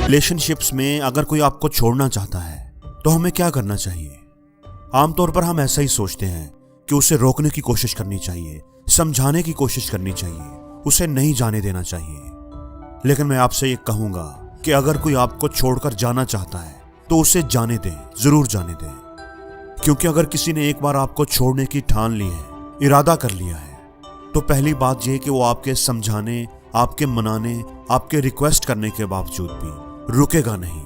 Relationships में अगर कोई आपको छोड़ना चाहता है तो हमें क्या करना चाहिए? आमतौर पर हम ऐसा ही सोचते हैं कि उसे रोकने की कोशिश करनी चाहिए, समझाने की कोशिश करनी चाहिए, उसे नहीं जाने देना चाहिए। लेकिन मैं आपसे ये कहूंगा कि अगर कोई आपको छोड़कर जाना चाहता है तो उसे जाने दें, जरूर जाने दें। क्योंकि अगर किसी ने एक बार आपको छोड़ने की ठान ली है, इरादा कर लिया है, तो पहली बात यह कि वो आपके समझाने, आपके मनाने, आपके रिक्वेस्ट करने के बावजूद भी रुकेगा नहीं।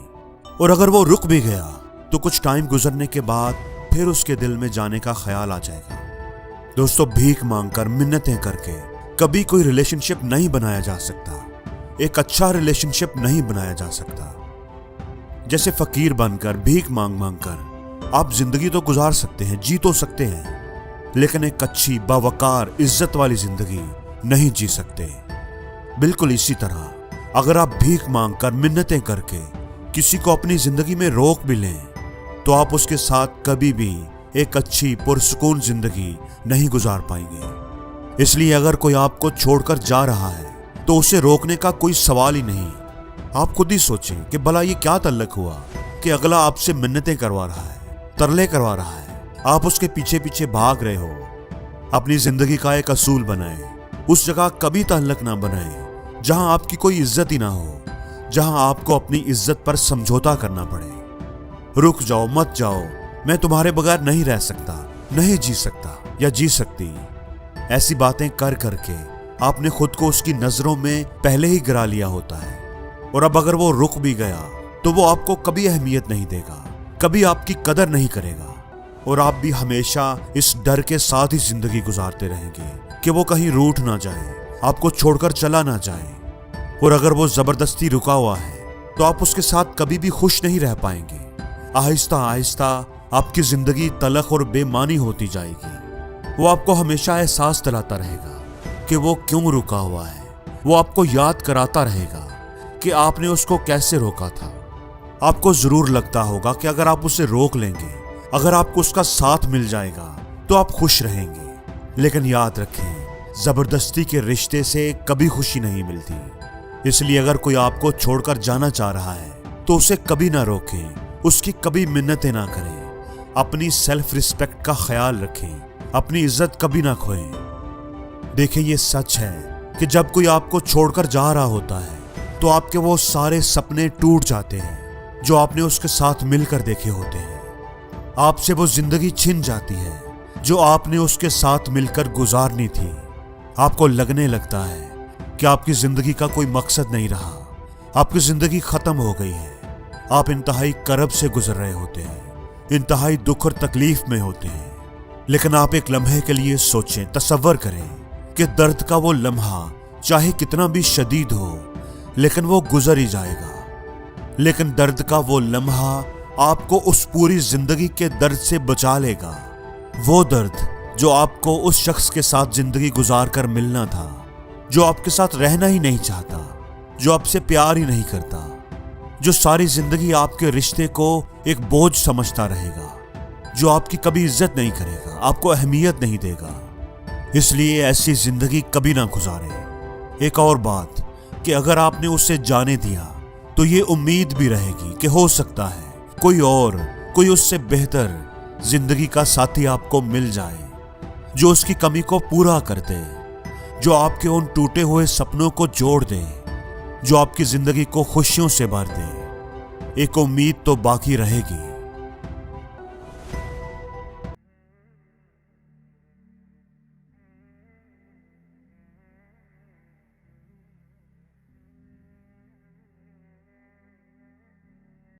और अगर वो रुक भी गया तो कुछ टाइम गुजरने के बाद फिर उसके दिल में जाने का ख्याल आ जाएगा। दोस्तों, भीख मांगकर, मिन्नतें करके कभी कोई रिलेशनशिप नहीं बनाया जा सकता। एक अच्छा रिलेशनशिप नहीं बनाया जा सकता। जैसे फकीर बनकर, भीख मांग मांग कर आप जिंदगी तो गुजार सकते हैं, जी तो सकते हैं, लेकिन एक अच्छी, बावकार, इज्जत वाली जिंदगी नहीं जी सकते। बिल्कुल इसी तरह अगर आप भीख मांगकर, मिन्नतें करके किसी को अपनी जिंदगी में रोक भी लें तो आप उसके साथ कभी भी एक अच्छी, पुरसुकून जिंदगी नहीं गुजार पाएंगे। इसलिए अगर कोई आपको छोड़कर जा रहा है तो उसे रोकने का कोई सवाल ही नहीं। आप खुद ही सोचें कि भला ये क्या तल्लक हुआ कि अगला आपसे मिन्नतें करवा रहा है, तरले करवा रहा है, आप उसके पीछे पीछे भाग रहे हो। अपनी जिंदगी का एक असूल बनाए, उस जगह कभी तल्लक ना बनाए जहां आपकी कोई इज्जत ही ना हो, जहां आपको अपनी इज्जत पर समझौता करना पड़े। रुक जाओ, मत जाओ, मैं तुम्हारे बगैर नहीं रह सकता, नहीं जी सकता या जी सकती। ऐसी बातें कर करके आपने खुद को उसकी नजरों में पहले ही गिरा लिया होता है। और अब अगर वो रुक भी गया तो वो आपको कभी अहमियत नहीं देगा, कभी आपकी कदर नहीं करेगा, और आप भी हमेशा इस डर के साथ ही जिंदगी गुजारते रहेंगे कि वो कहीं रूठ ना जाए, आपको छोड़कर चला ना जाए। और अगर वो जबरदस्ती रुका हुआ है तो आप उसके साथ कभी भी खुश नहीं रह पाएंगे। आहिस्ता आहिस्ता आपकी जिंदगी तलख और बेमानी होती जाएगी। वो आपको हमेशा एहसास दिलाता रहेगा कि वो क्यों रुका हुआ है। वो आपको याद कराता रहेगा कि आपने उसको कैसे रोका था। आपको जरूर लगता होगा कि अगर आप उसे रोक लेंगे, अगर आपको उसका साथ मिल जाएगा तो आप खुश रहेंगे। लेकिन याद रखें, जबरदस्ती के रिश्ते से कभी खुशी नहीं मिलती। इसलिए अगर कोई आपको छोड़कर जाना चाह रहा है तो उसे कभी ना रोकें, उसकी कभी मिन्नतें ना करें। अपनी सेल्फ रिस्पेक्ट का ख्याल रखें, अपनी इज्जत कभी ना खोएं। देखें, ये सच है कि जब कोई आपको छोड़कर जा रहा होता है तो आपके वो सारे सपने टूट जाते हैं जो आपने उसके साथ मिलकर देखे होते हैं। आपसे वो जिंदगी छिन जाती है जो आपने उसके साथ मिलकर गुजारनी थी। आपको लगने लगता है कि आपकी जिंदगी का कोई मकसद नहीं रहा, आपकी जिंदगी खत्म हो गई है। आप इंतहाई करब से गुजर रहे होते हैं, इंतहाई दुख और तकलीफ में होते हैं। लेकिन आप एक लम्हे के लिए सोचें, तसव्वुर करें कि दर्द का वो लम्हा चाहे कितना भी शदीद हो, लेकिन वो गुजर ही जाएगा। लेकिन दर्द का वो लम्हा आपको उस पूरी जिंदगी के दर्द से बचा लेगा। वो दर्द जो आपको उस शख्स के साथ जिंदगी गुजार कर मिलना था, जो आपके साथ रहना ही नहीं चाहता, जो आपसे प्यार ही नहीं करता, जो सारी जिंदगी आपके रिश्ते को एक बोझ समझता रहेगा, जो आपकी कभी इज्जत नहीं करेगा, आपको अहमियत नहीं देगा। इसलिए ऐसी जिंदगी कभी ना गुजारें। एक और बात कि अगर आपने उसे जाने दिया तो ये उम्मीद भी रहेगी कि हो सकता है कोई उससे बेहतर जिंदगी का साथी आपको मिल जाए, जो उसकी कमी को पूरा कर दे, जो आपके उन टूटे हुए सपनों को जोड़ दे, जो आपकी जिंदगी को खुशियों से भर दे। एक उम्मीद तो बाकी रहेगी।